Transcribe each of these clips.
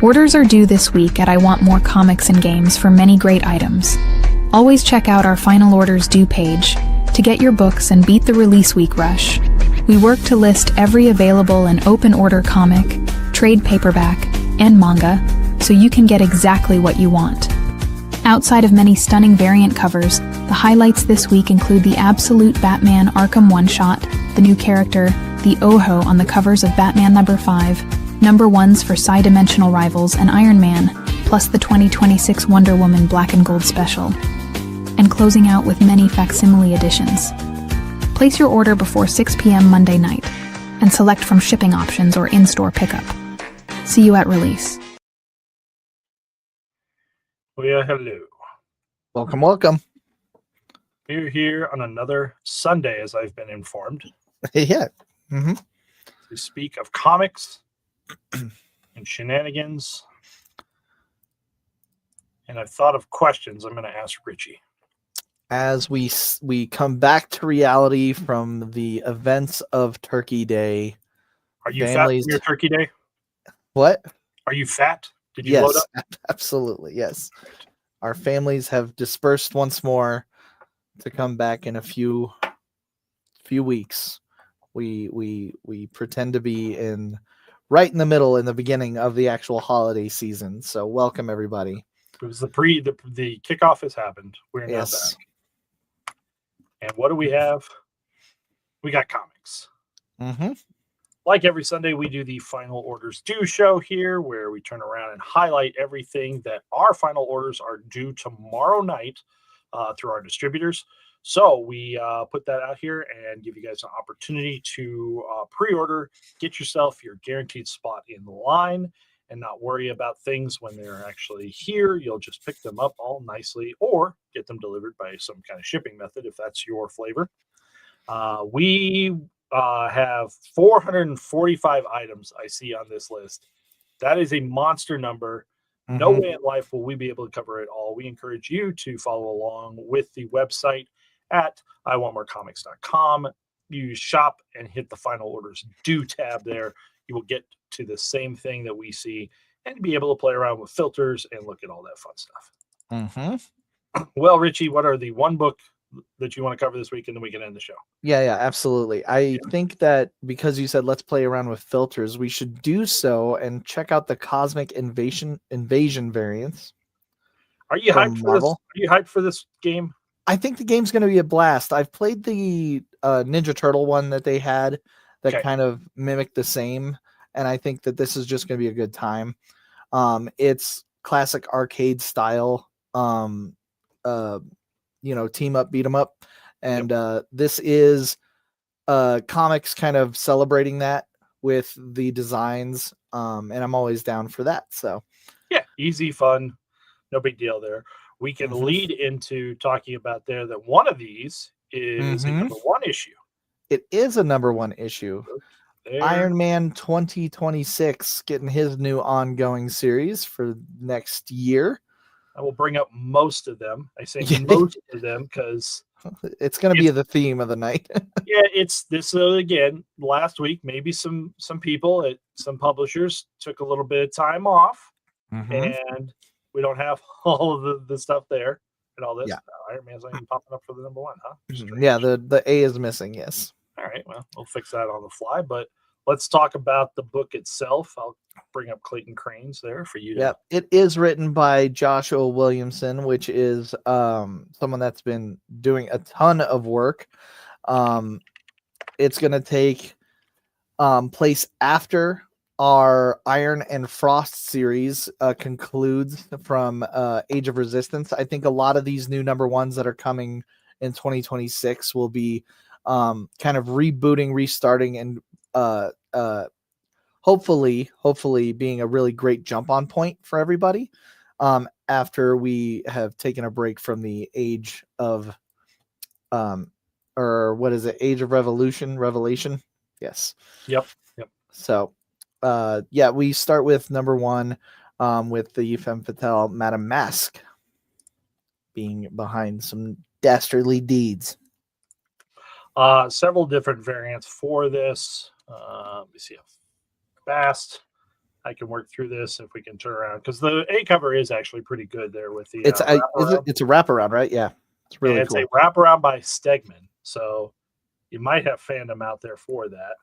Orders are due this week at I Want More Comics and Games for many great items. Always check out our final orders due page to get your books and beat the release week rush. We work to list every available and open order comic, trade paperback, and manga so you can get exactly what you want. Outside of many stunning variant covers, the highlights this week include the Absolute Batman Arkham one-shot, the new character, the Oho on the covers of Batman number 5, number 1s for Psi-Dimensional Rivals and Iron Man, plus the 2026 Wonder Woman Black and Gold special, and closing out with many facsimile editions. Place your order before 6 p.m. Monday night, and select from shipping options or in-store pickup. See you at release. Oh yeah, hello. Welcome. We're here on another Sunday, as I've been informed, Yeah. to speak of comics and shenanigans. And I've thought of questions I'm going to ask Richie. As we come back to reality from the events of Turkey Day. Are you fat from your Turkey Day? What? Are you fat? Did you load up? Yes, absolutely. Yes. Our families have dispersed once more to come back in a few weeks. We pretend to be right in the middle, in the beginning of the actual holiday season. So welcome everybody. It was the kickoff has happened. We're now Yes. back. And what do we have? We got comics. Mm-hmm. Like every Sunday, we do the Final Orders Due show here, where we turn around and highlight everything that our final orders are due tomorrow night through our distributors. So we put that out here and give you guys an opportunity to pre-order, get yourself your guaranteed spot in the line, and not worry about things when they're actually here. You'll just pick them up all nicely or get them delivered by some kind of shipping method if that's your flavor. We have 445 items I see on this list. That is a monster number. Mm-hmm. No way in life will we be able to cover it all. We encourage you to follow along with the website at iwantmorecomics.com. You shop and hit the Final Orders Due tab there. You will get to the same thing that we see and be able to play around with filters and look at all that fun stuff. Mm-hmm. Well, Richie, what are the one book that you want to cover this week, and then we can end the show? Yeah, absolutely. I think that because you said let's play around with filters, we should do so and check out the Cosmic Invasion variants. Are you hyped for this? Are you hyped for this game? I think the game's going to be a blast. I've played the Ninja Turtle one that they had that kind of mimicked the same, and I think that this is just going to be a good time. It's classic arcade style, team up, beat 'em up. And this is comics kind of celebrating that with the designs. And I'm always down for that. So yeah, easy, fun, no big deal there. We can lead into talking about there that one of these is a number 1 issue. It is a number 1 issue. There. Iron Man 2026 getting his new ongoing series for next year. I will bring up most of them. I say most of them because it's going to be the theme of the night. Yeah, it's this again. Last week, maybe some people at some publishers took a little bit of time off, and we don't have all of the stuff there and all this. Yeah. Iron Man's not even popping up for the number 1, huh? Strange. Yeah, the A is missing. Yes. All right, well, we'll fix that on the fly, but let's talk about the book itself. I'll bring up Clayton Cranes there for you. Yeah, it is written by Joshua Williamson, which is someone that's been doing a ton of work. It's going to take place after our Iron and Frost series concludes from Age of Resistance. I think a lot of these new number 1s that are coming in 2026 will be kind of rebooting, restarting, and hopefully being a really great jump on point for everybody after we have taken a break from the age of or what is it, Age of Revelation. Yes. Yep. So we start with number 1 with the femme fatale Madame Mask being behind some dastardly deeds. Several different variants for this. Let me see how fast. I can work through this if we can turn around, because the A cover is actually pretty good there with the It's a wraparound. it's a wraparound, right? Yeah, it's really and it's cool. a wraparound by Stegman, so you might have fandom out there for that.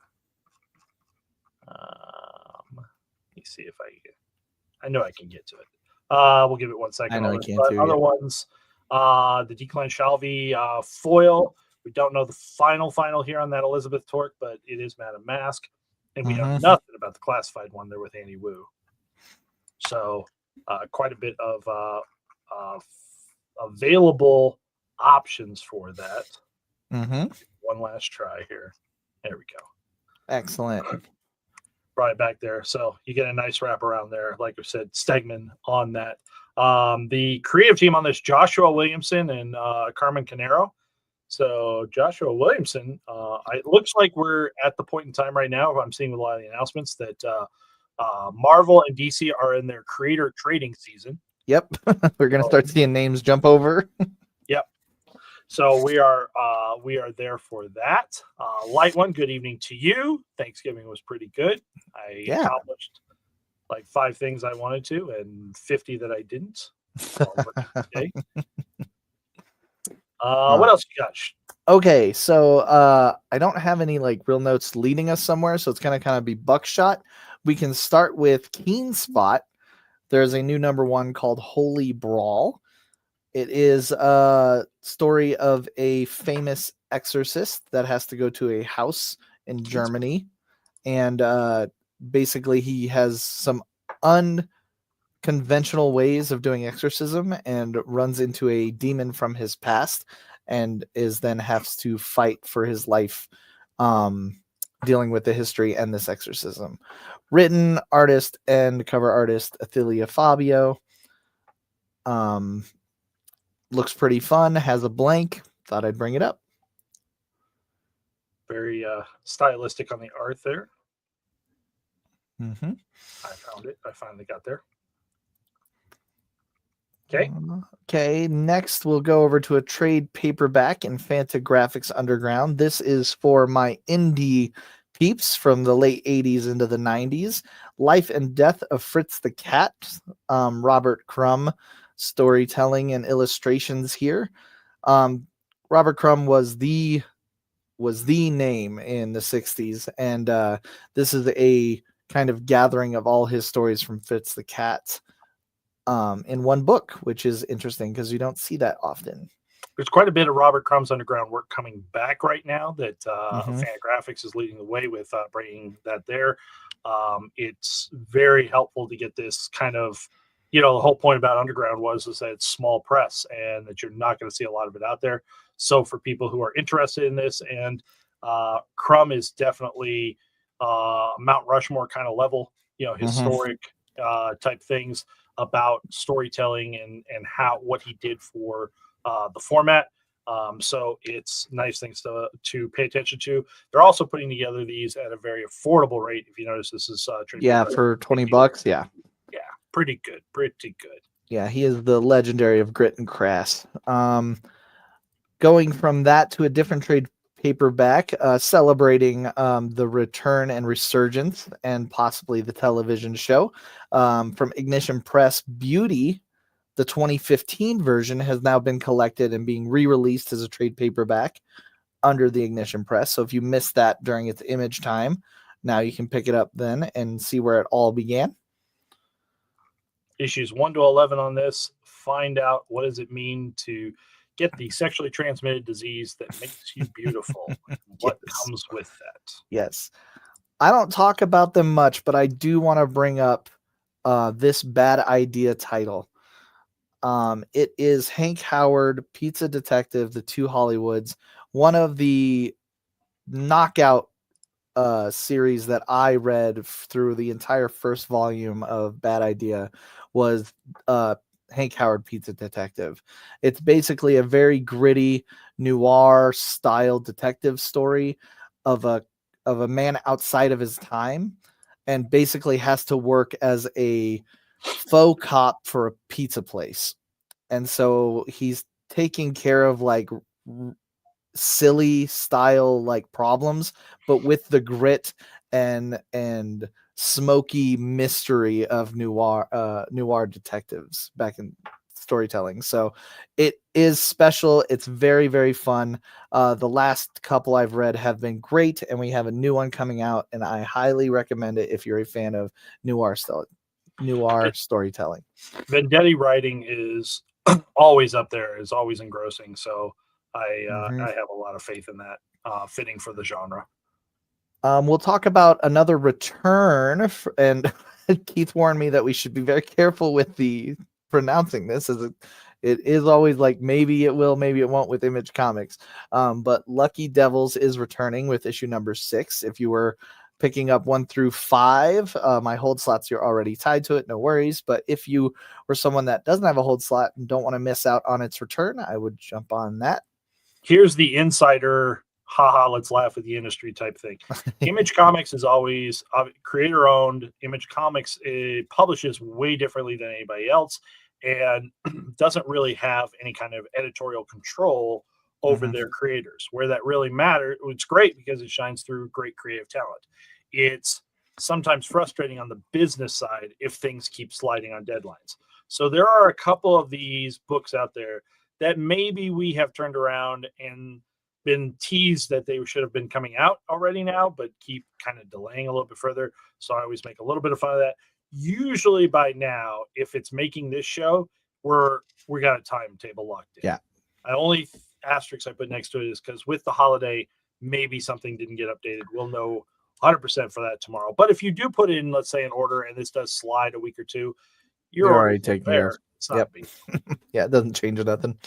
Let me see if I know I can get to it. We'll give it 1 second. I know you can but too, other yeah. ones, the Declan Shalvey foil. We don't know the final here on that Elizabeth Torque, but it is Madame Mask, and we know nothing about the classified one there with Annie Wu. So quite a bit of available options for that. One last try here. There we go. Excellent. Brought it back there. So you get a nice wraparound there. Like I said, Stegman on that. The creative team on this, Joshua Williamson and Carmen Canero. So Joshua Williamson, it looks like we're at the point in time right now, I'm seeing with a lot of the announcements, that Marvel and DC are in their creator trading season. Yep. We're going to start seeing names jump over. Yep. So we are there for that. Light one, good evening to you. Thanksgiving was pretty good. I accomplished like 5 things I wanted to and 50 that I didn't. What else you got? Okay, so I don't have any like real notes leading us somewhere, so it's gonna kind of be buckshot. We can start with Keen Spot. There's a new #1 called Holy Brawl. It is a story of a famous exorcist that has to go to a house in Germany, and basically he has some unconventional ways of doing exorcism and runs into a demon from his past, and is then has to fight for his life, dealing with the history and this exorcism. Written, artist, and cover artist Athelia Fabio. Looks pretty fun. Has a blank. Thought I'd bring it up. Very stylistic on the art there. I found it. I finally got there. Okay. Okay. Next, we'll go over to a trade paperback in Fantagraphics Underground. This is for my indie peeps from the late 80s into the 90s. Life and Death of Fritz the Cat. Robert Crumb storytelling and illustrations here. Robert Crumb was the name in the 60s, and this is a kind of gathering of all his stories from Fritz the Cat in one book, which is interesting because you don't see that often. There's quite a bit of Robert Crumb's Underground work coming back right now that Fantagraphics is leading the way with bringing that there. It's very helpful to get this kind of, the whole point about Underground was that it's small press and that you're not going to see a lot of it out there. So for people who are interested in this, and Crumb is definitely Mount Rushmore kind of level, historic type things about storytelling and what he did for the format. So it's nice things to pay attention to. They're also putting together these at a very affordable rate. If you notice, this is for $20. Yeah, pretty good. Yeah, he is the legendary of grit and crass. Going from that to a different trade paperback, celebrating the return and resurgence and possibly the television show from Ignition Press. Beauty, the 2015 version, has now been collected and being re-released as a trade paperback under the Ignition Press. So if you missed that during its image time, now you can pick it up then and see where it all began. Issues 1 to 11 on this. Find out what does it mean to get the sexually transmitted disease that makes you beautiful. What comes with that? Yes. I don't talk about them much, but I do want to bring up this Bad Idea title. It is Hank Howard, Pizza Detective, The Two Hollywoods, one of the knockout series that I read through the entire first volume of Bad Idea was Hank Howard, Pizza Detective. It's basically a very gritty noir style detective story of a man outside of his time, and basically has to work as a faux cop for a pizza place. And so he's taking care of like silly style like problems, but with the grit and smoky mystery of noir detectives back in storytelling. So it is special. It's very, very fun. The last couple I've read have been great, and we have a new one coming out, and I highly recommend it if you're a fan of noir storytelling. Vendetti writing is always up there, is always engrossing. So I have a lot of faith in that, fitting for the genre. We'll talk about another return, and Keith warned me that we should be very careful with the pronouncing this, as it is always like maybe it will, maybe it won't with Image Comics. But Lucky Devils is returning with issue number 6. If you were picking up 1 through 5, my hold slots, you're already tied to it, no worries. But if you were someone that doesn't have a hold slot and don't want to miss out on its return, I would jump on that. Here's the insider, haha, let's laugh at the industry type thing. Image Comics is always creator owned. Image Comics publishes way differently than anybody else, and doesn't really have any kind of editorial control over their creators. Where that really matters, it's great because it shines through great creative talent. It's sometimes frustrating on the business side if things keep sliding on deadlines. So there are a couple of these books out there that maybe we have turned around and been teased that they should have been coming out already now, but keep kind of delaying a little bit further. So I always make a little bit of fun of that. Usually by now, if it's making this show, we got a timetable locked in. Yeah. I only asterisk I put next to it is because with the holiday, maybe something didn't get updated. We'll know 100% for that tomorrow. But if you do put in, let's say, an order and this does slide a week or two, you're already taking care of it. It's not big. Yeah, it doesn't change nothing.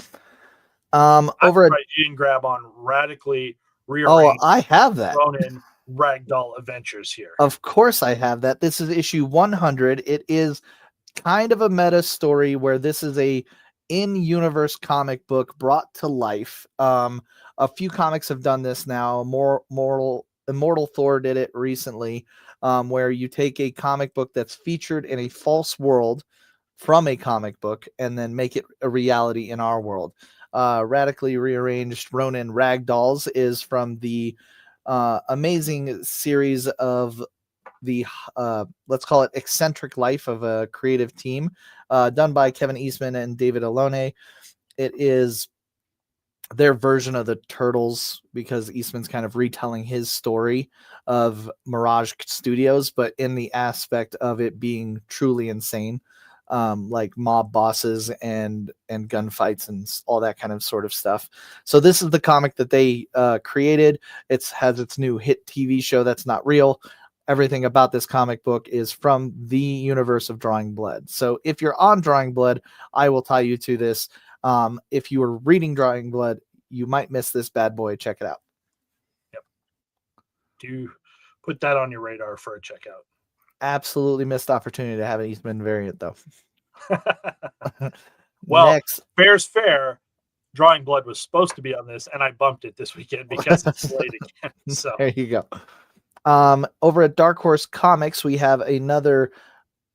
Over you didn't grab on radically rearranged. Oh, I have that. Ronin Ragdoll Adventures here. Of course I have that. This is issue 100. It is kind of a meta story where this is a in-universe comic book brought to life. A few comics have done this now. Immortal Thor did it recently, where you take a comic book that's featured in a false world from a comic book and then make it a reality in our world. Radically Rearranged Ronin Ragdolls is from the amazing series of the let's call it eccentric life of a creative team, done by Kevin Eastman and David Alone. It is their version of the Turtles because Eastman's kind of retelling his story of Mirage Studios, but in the aspect of it being truly insane, like mob bosses and gunfights and all that kind of sort of stuff. So this is the comic that they created. It has its new hit TV show that's not real. Everything about this comic book is from the universe of Drawing Blood. So if you're on Drawing Blood, I will tie you to this. If you are reading Drawing Blood, you might miss this bad boy. Check it out. Yep. Do put that on your radar for a checkout. Absolutely missed opportunity to have an Eastman variant, though. Well, next, fair's fair. Drawing Blood was supposed to be on this, and I bumped it this weekend because it's late again. So there you go. Over at Dark Horse Comics, we have another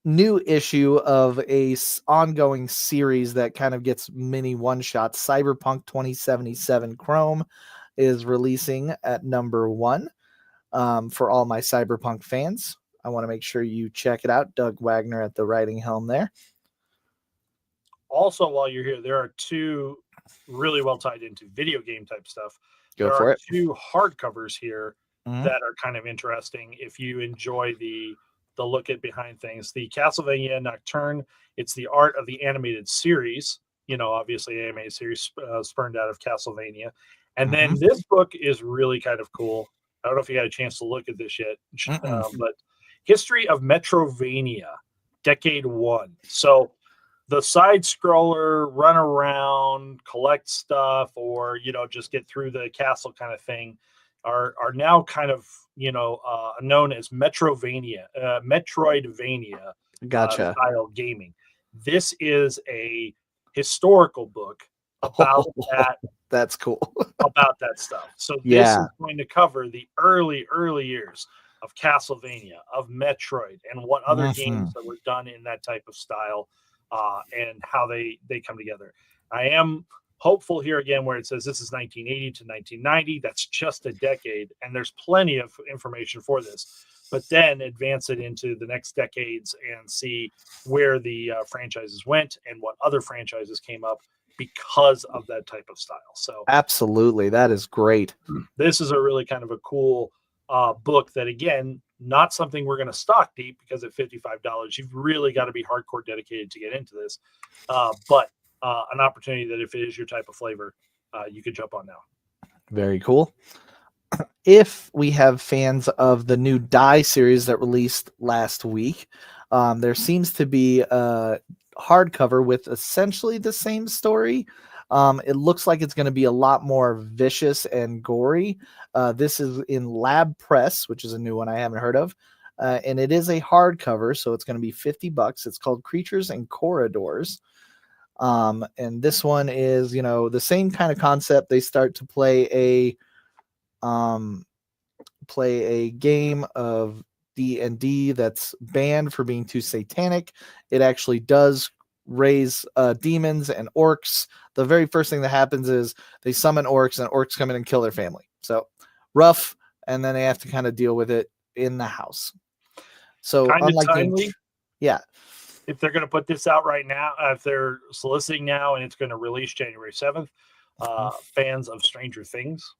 new issue of a ongoing series that kind of gets mini one-shots. Cyberpunk 2077 Chrome is releasing at number 1. For all my Cyberpunk fans, I want to make sure you check it out. Doug Wagner at the writing helm there. Also, while you're here, there are 2 really well tied into video game type stuff. Go for it. 2 hardcovers here that are kind of interesting if you enjoy the look at behind things. The Castlevania Nocturne, it's the art of the animated series, obviously animated series spurned out of Castlevania. And then this book is really kind of cool. I don't know if you got a chance to look at this yet, but History of Metrovania, Decade 1. So the side scroller, run around, collect stuff, or, just get through the castle kind of thing are now kind of, known as Metroidvania Gotcha. style gaming. This is a historical book about that. That's cool. About that stuff. So this is going to cover the early years of Castlevania, of Metroid, and what other games that were done in that type of style, and how they come together. I am hopeful here again where it says this is 1980 to 1990. That's just a decade, and there's plenty of information for this. but then advance it into the next decades and see where the franchises went and what other franchises came up because of that type of style. So absolutely, that is great. this is a really kind of a cool book that, again, not something we're going to stock deep, because at $55, you've really got to be hardcore dedicated to get into this. But an opportunity that, if it is your type of flavor, you could jump on now. Very cool. If we have fans of the new Die series that released last week, there seems to be a hardcover with essentially the same story. It looks like it's going to be a lot more vicious and gory. This is in Lab Press, which is a new one I haven't heard of. And it is a hardcover, so it's going to be $50. It's called Creatures and Corridors. And this one is, the same kind of concept. They start to play a game of D&D that's banned for being too satanic. It actually does raise demons and orcs. The very first thing that happens is they summon orcs, and orcs come in and kill their family. So rough, and then they have to kind of deal with it in the house. So kind of unlike timely. Yeah. If they're going to put this out right now, if they're soliciting now and it's going to release January 7th, fans of Stranger Things,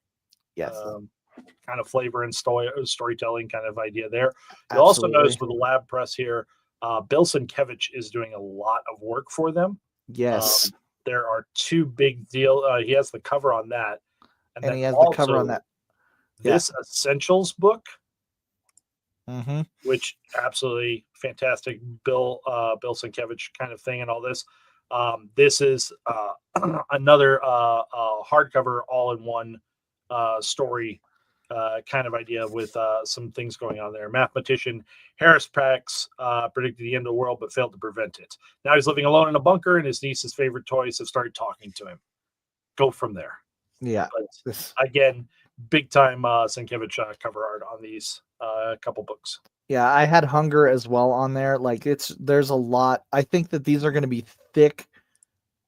yes, kind of flavor and storytelling kind of idea there. You'll also notice with the Lab Press here, Bill Sienkiewicz is doing a lot of work for them. Yes. There are two big deal. He has the cover on that. And he has the cover on that. This Essentials book, which absolutely fantastic. Bill Sienkiewicz kind of thing and all this. This is another hardcover all-in-one story kind of idea with some things going on there. Mathematician Harris Prax predicted the end of the world but failed to prevent it. Now he's living alone in a bunker, and his niece's favorite toys have started talking to him. Go from there. Yeah. But again, big time Sienkiewicz cover art on these couple books. Yeah, I had Hunger as well on there. Like there's a lot. I think that these are going to be thick,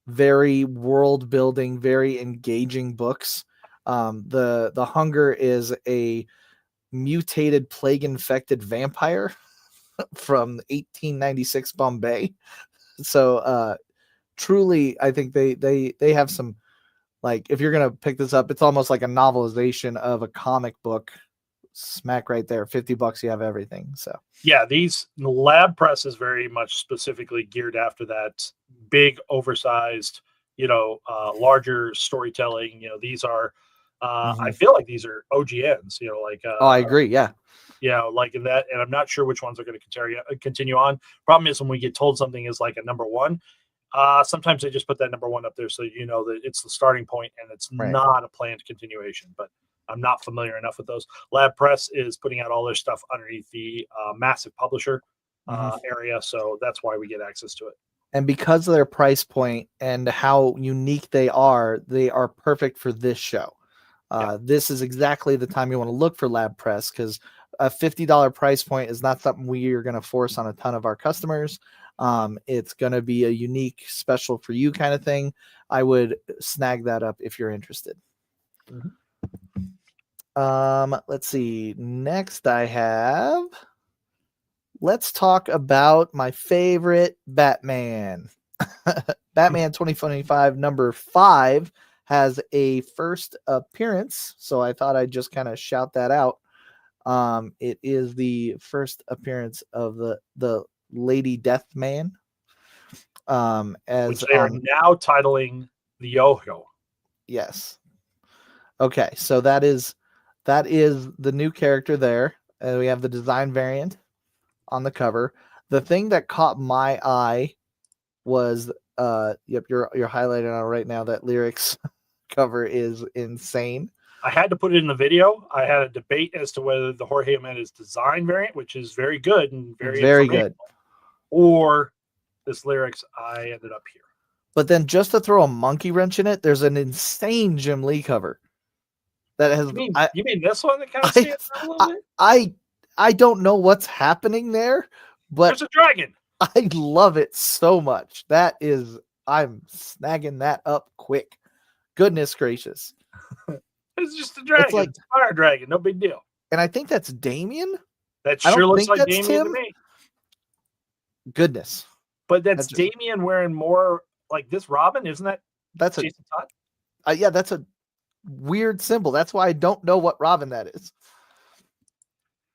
very world building, very engaging books. The Hunger is a mutated plague infected vampire from 1896 Bombay. So truly, I think they have some, like, if you're gonna pick this up, it's almost like a novelization of a comic book. Smack right there, $50, you have everything. So yeah, these Lab Press is very much specifically geared after that big, oversized, larger storytelling. These are I feel like these are OGNs, I agree. Yeah. Like in that, and I'm not sure which ones are going to continue on. Problem is, when we get told something is like a number one, sometimes they just put that number one up there so that it's the starting point and it's not a planned continuation. But I'm not familiar enough with those. Lab Press is putting out all their stuff underneath the massive publisher area, so that's why we get access to it. And because of their price point and how unique they are perfect for this show. This is exactly the time you want to look for Lab Press, because a $50 price point is not something we are going to force on a ton of our customers. It's going to be a unique, special for you kind of thing. I would snag that up if you're interested. Let's see. Next let's talk about my favorite Batman. Batman 2025 number 5 has a first appearance, so I thought I'd just kind of shout that out. It is the first appearance of the Lady Deathman. Which they are now titling the Yo-Yo. Yes. Okay, so that is the new character there. We have the design variant on the cover. The thing that caught my eye was you're highlighting on right now, that lyrics cover is insane. I had to put it in the video. I had a debate as to whether the Jorge Jimenez design variant, which is very good and very good, or this lyrics. I ended up here. But then, just to throw a monkey wrench in it, there's an insane Jim Lee cover that has. You mean this one that kind of stands out a little bit? I don't know what's happening there, but there's a dragon. I love it so much. I'm snagging that up quick. Goodness gracious. It's just a dragon. It's like a fire dragon. No big deal. And I think that's Damien. That I sure don't looks think like that's Damien to Tim. me. Goodness. But that's Just, Damien wearing more like this Robin, isn't that that's Jason Todd? yeah, that's a weird symbol. That's why I don't know what Robin that is.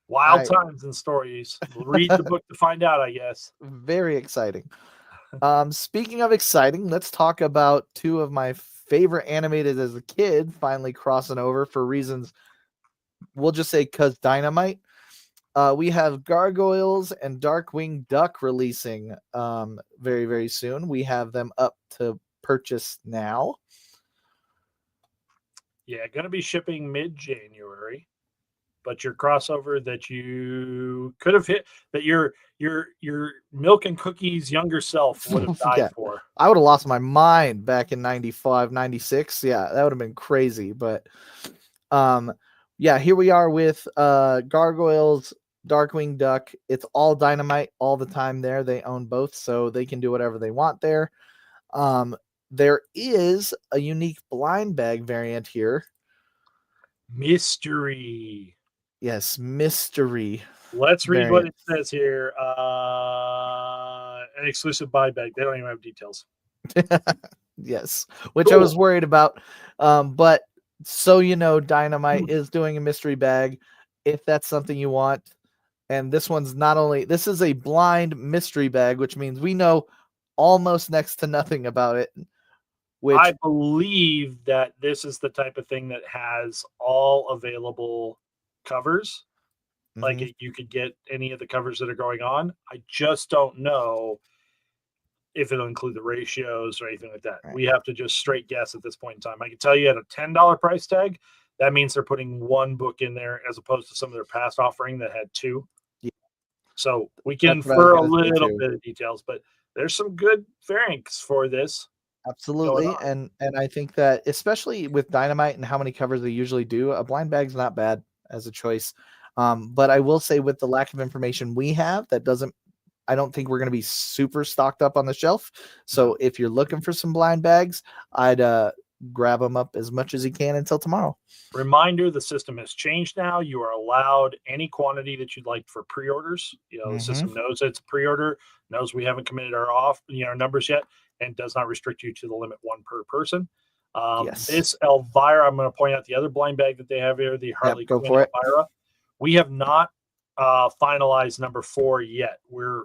Wild times and stories. Read the book to find out, I guess. Very exciting. Speaking of exciting, let's talk about two of my favorite animated as a kid finally crossing over for reasons. We'll just say because Dynamite. We have Gargoyles and Darkwing Duck releasing very, very soon. We have them up to purchase now. Yeah, going to be shipping mid-January. But your crossover that you could have hit, that your Milk and Cookies younger self would have died for. I would have lost my mind back in 95, 96. Yeah, that would have been crazy. But yeah, here we are with Gargoyles, Darkwing Duck. It's all Dynamite all the time there. They own both, so they can do whatever they want there. There is a unique blind bag variant here. Mystery. Yes, mystery. Let's read what it says here. An exclusive buy bag. They don't even have details. Yes, which I was worried about. But so you know, Dynamite is doing a mystery bag if that's something you want. And this one's this is a blind mystery bag, which means we know almost next to nothing about it. Which I believe that this is the type of thing that has all available covers. Like you could get any of the covers that are going on. I just don't know if it'll include the ratios or anything like that. Right. We have to just straight guess at this point in time. I can tell you at a $10 price tag, that means they're putting one book in there as opposed to some of their past offering that had two. Yeah. So we can infer a little bit of details, but there's some good variants for this. Absolutely. And I think that especially with Dynamite and how many covers they usually do, a blind bag's not bad as a choice. But I will say with the lack of information we have, I don't think we're going to be super stocked up on the shelf. So if you're looking for some blind bags, I'd grab them up as much as you can until tomorrow. Reminder, the system has changed now. You are allowed any quantity that you'd like for pre-orders. The system knows it's a pre-order, knows we haven't committed our numbers yet, and does not restrict you to the limit one per person. Yes. This Elvira, I'm going to point out the other blind bag that they have here, the Harley Quinn Elvira. We have not finalized number 4 yet. We're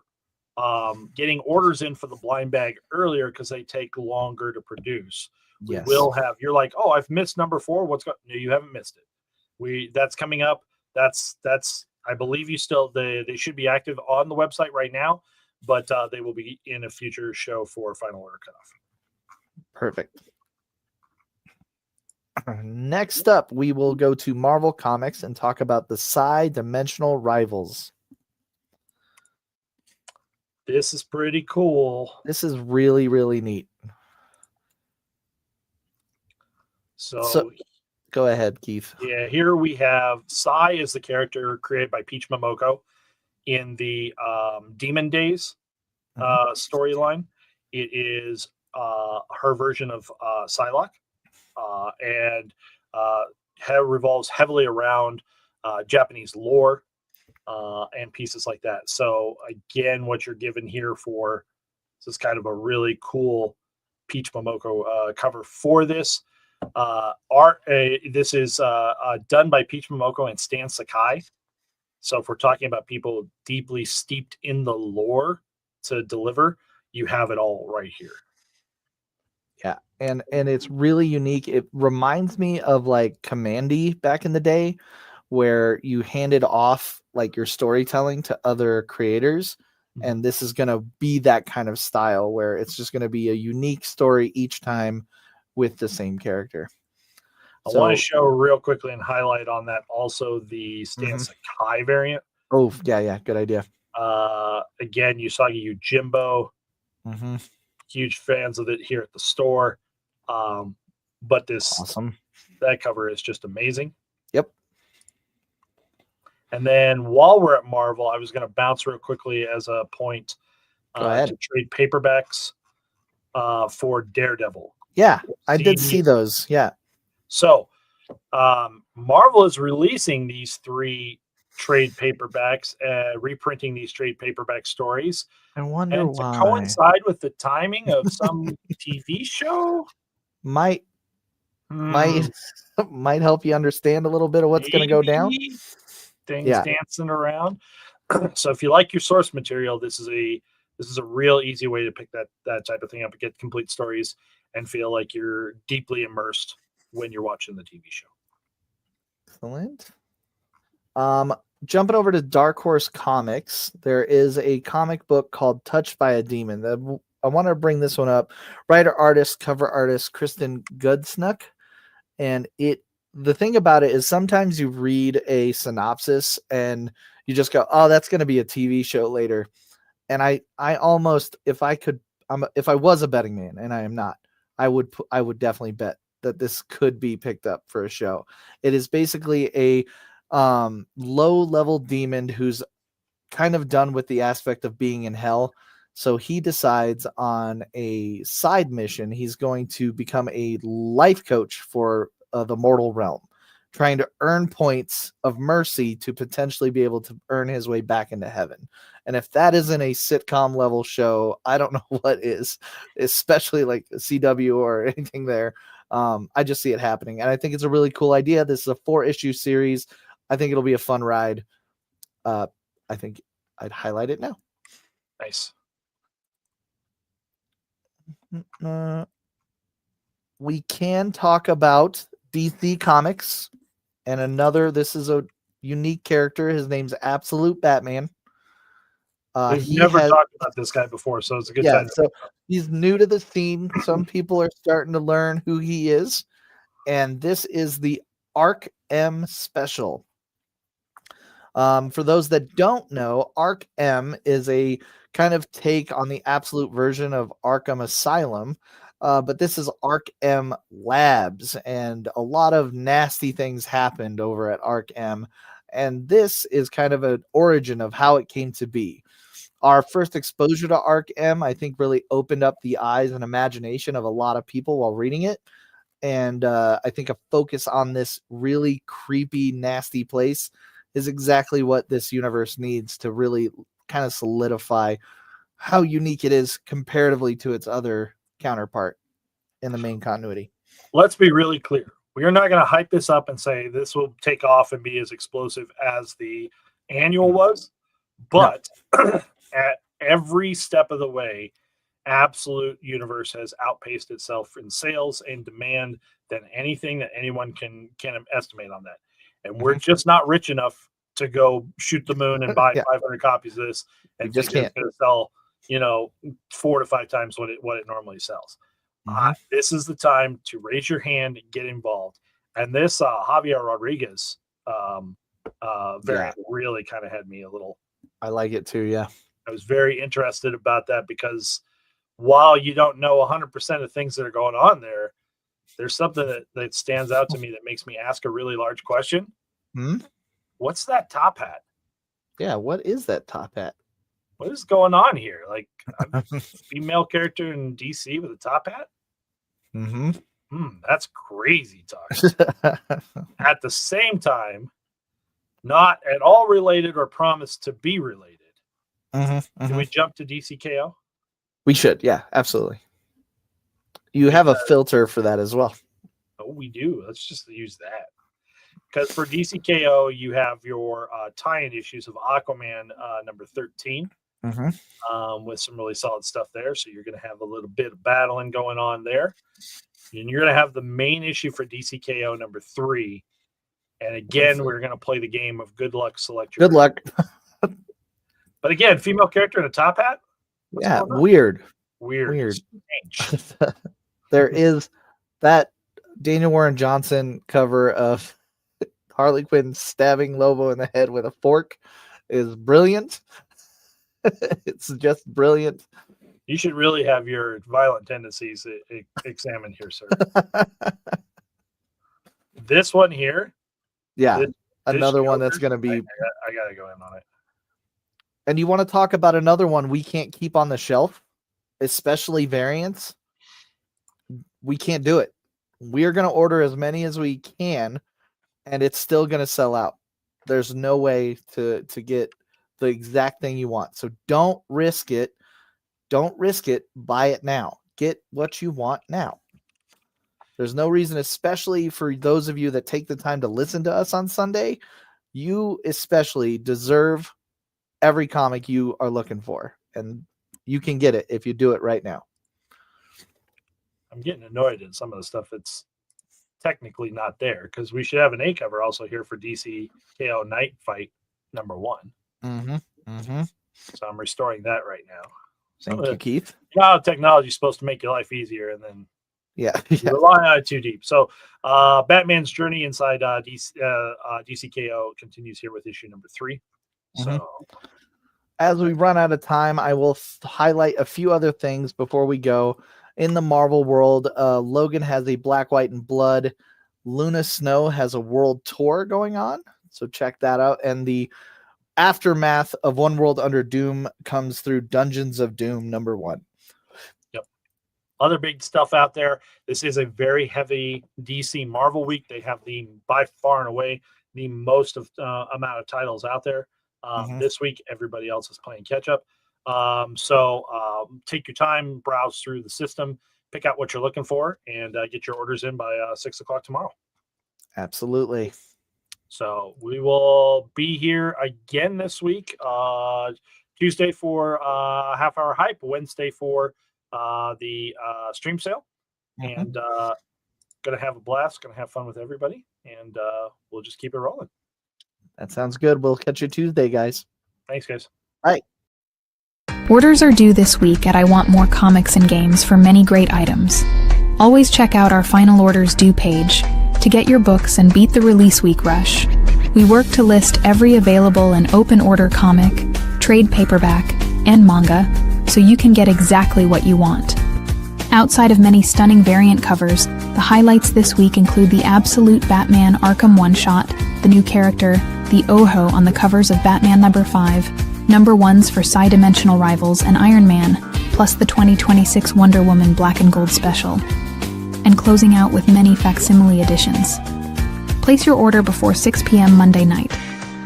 getting orders in for the blind bag earlier because they take longer to produce. Yes. We will have. You're like, oh, I've missed number 4. What's going? No, you haven't missed it. That's coming up. That's. I believe you still. They should be active on the website right now, but they will be in a future show for final order cutoff. Perfect. Next up, we will go to Marvel Comics and talk about the Psi-Dimensional Rivals. This is pretty cool. This is really, really neat. So go ahead, Keith. Yeah, here we have Psi is the character created by Peach Momoko in the Demon Days storyline. It is her version of Psylocke. And revolves heavily around Japanese lore and pieces like that. So again, what you're given here for this is kind of a really cool Peach Momoko cover for this. This is done by Peach Momoko and Stan Sakai. So if we're talking about people deeply steeped in the lore to deliver, you have it all right here. Yeah, and it's really unique. It reminds me of like Commandy back in the day, where you handed off like your storytelling to other creators, and this is going to be that kind of style where it's just going to be a unique story each time with the same character. I want to show real quickly and highlight on that also the Stan Sakai variant. Oh, yeah, good idea. Again, Usagi Yojimbo. Huge fans of it here at the store. But that cover is just amazing. Yep. And then while we're at Marvel, I was going to bounce real quickly as a point to trade paperbacks for Daredevil. Yeah, I did see those. Yeah. So Marvel is releasing these 3 trade paperbacks, reprinting these trade paperback stories. I wonder And to why. coincide with the timing of some TV show Might help you understand a little bit of what's going to go down. Things dancing around. So if you like your source material, this is a real easy way to pick that type of thing up and get complete stories and feel like you're deeply immersed when you're watching the TV show. Excellent. Jumping over to Dark Horse Comics, there is a comic book called Touched by a Demon. I want to bring this one up. Writer, artist, cover artist Kristen Goodsnuck. And the thing about it is sometimes you read a synopsis and you just go, oh, that's going to be a TV show later. And I almost, if I was a betting man, and I am not, I would definitely bet that this could be picked up for a show. It is basically a low-level demon who's kind of done with the aspect of being in hell. So he decides on a side mission. He's going to become a life coach for the mortal realm, trying to earn points of mercy to potentially be able to earn his way back into heaven. And if that isn't a sitcom level show, I don't know what is, especially like CW or anything there. I just see it happening. And I think it's a really cool idea. This is a 4-issue series. I think it'll be a fun ride. I think I'd highlight it now. Nice. We can talk about DC Comics and this is a unique character. His name's Absolute Batman. We've never talked about this guy before, so it's a good time. So he's new to the scene. Some people are starting to learn who he is. And this is the Arc M special. For those that don't know, Arc M is a kind of take on the Absolute version of Arkham Asylum. But this is Arc M Labs, and a lot of nasty things happened over at Arc M. And this is kind of an origin of how it came to be. Our first exposure to Arc M, I think, really opened up the eyes and imagination of a lot of people while reading it. And I think a focus on this really creepy, nasty place is exactly what this universe needs to really kind of solidify how unique it is comparatively to its other counterpart in the main continuity. Let's be really clear. We are not going to hype this up and say this will take off and be as explosive as the annual was, but at every step of the way, Absolute Universe has outpaced itself in sales and demand than anything that anyone can estimate on that. And we're just not rich enough to go shoot the moon and buy 500 copies of this and just can't going to sell, 4 to 5 times what it normally sells. This is the time to raise your hand and get involved. And this Javier Rodriguez variant really kind of had me a little. I like it too. Yeah, I was very interested about that because while you don't know 100% of things that are going on there, there's something that stands out to me that makes me ask a really large question. What's that top hat? Yeah, what is that top hat? What is going on here? Like a female character in DC with a top hat? That's crazy talk. At the same time, not at all related or promised to be related. Can we jump to DCKO? We should, yeah, absolutely. You have a filter for that as well. Oh, we do. Let's just use that. Because for DCKO, you have your tie-in issues of Aquaman number 13 with some really solid stuff there. So you're going to have a little bit of battling going on there. And you're going to have the main issue for DCKO number 3. And again, we're going to play the game of good luck, select your. Good luck. But again, female character in a top hat? What's weird. There is that Daniel Warren Johnson cover of Harley Quinn stabbing Lobo in the head with a fork is brilliant. It's just brilliant. You should really have your violent tendencies examined here, sir. This one here. Yeah. Another one that's going to be. I got to go in on it. And you want to talk about another one we can't keep on the shelf, especially variants? We can't do it. We are going to order as many as we can, and it's still going to sell out. There's no way to get the exact thing you want. So don't risk it. Don't risk it. Buy it now. Get what you want now. There's no reason, especially for those of you that take the time to listen to us on Sunday, you especially deserve every comic you are looking for. And you can get it if you do it right now. I'm getting annoyed at some of the stuff that's technically not there, because we should have an A cover also here for DC KO Night Fight #1. So I'm restoring that right now. Thank you, Keith. Technology is supposed to make your life easier, and then you rely on it too deep. So Batman's journey inside DC KO continues here with issue #3. So as we run out of time, I will highlight a few other things before we go. In the Marvel world, Logan has a Black, White, and Blood. Luna Snow has a world tour going on, so check that out. And the aftermath of One World Under Doom comes through Dungeons of Doom #1. Yep. Other big stuff out there. This is a very heavy DC Marvel week. They have by far and away the most amount of titles out there. This week, everybody else is playing catch up. So take your time, browse through the system, pick out what you're looking for, and get your orders in by 6 o'clock tomorrow. Absolutely. So we will be here again this week. Tuesday for Half Hour Hype, Wednesday for the stream sale, and gonna have a blast, gonna have fun with everybody, and we'll just keep it rolling. That sounds good. We'll catch you Tuesday, guys. Thanks, guys. All right. Orders are due this week at I Want More Comics and Games for many great items. Always check out our final orders due page to get your books and beat the release week rush. We work to list every available and open order comic, trade paperback, and manga, so you can get exactly what you want. Outside of many stunning variant covers, the highlights this week include the Absolute Batman Arkham one-shot, the new character, the Oho on the covers of Batman #5, #1s for Psi-Dimensional Rivals and Iron Man, plus the 2026 Wonder Woman Black and Gold special. And closing out with many facsimile editions. Place your order before 6 p.m. Monday night,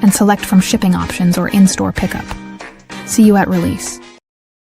and select from shipping options or in-store pickup. See you at release.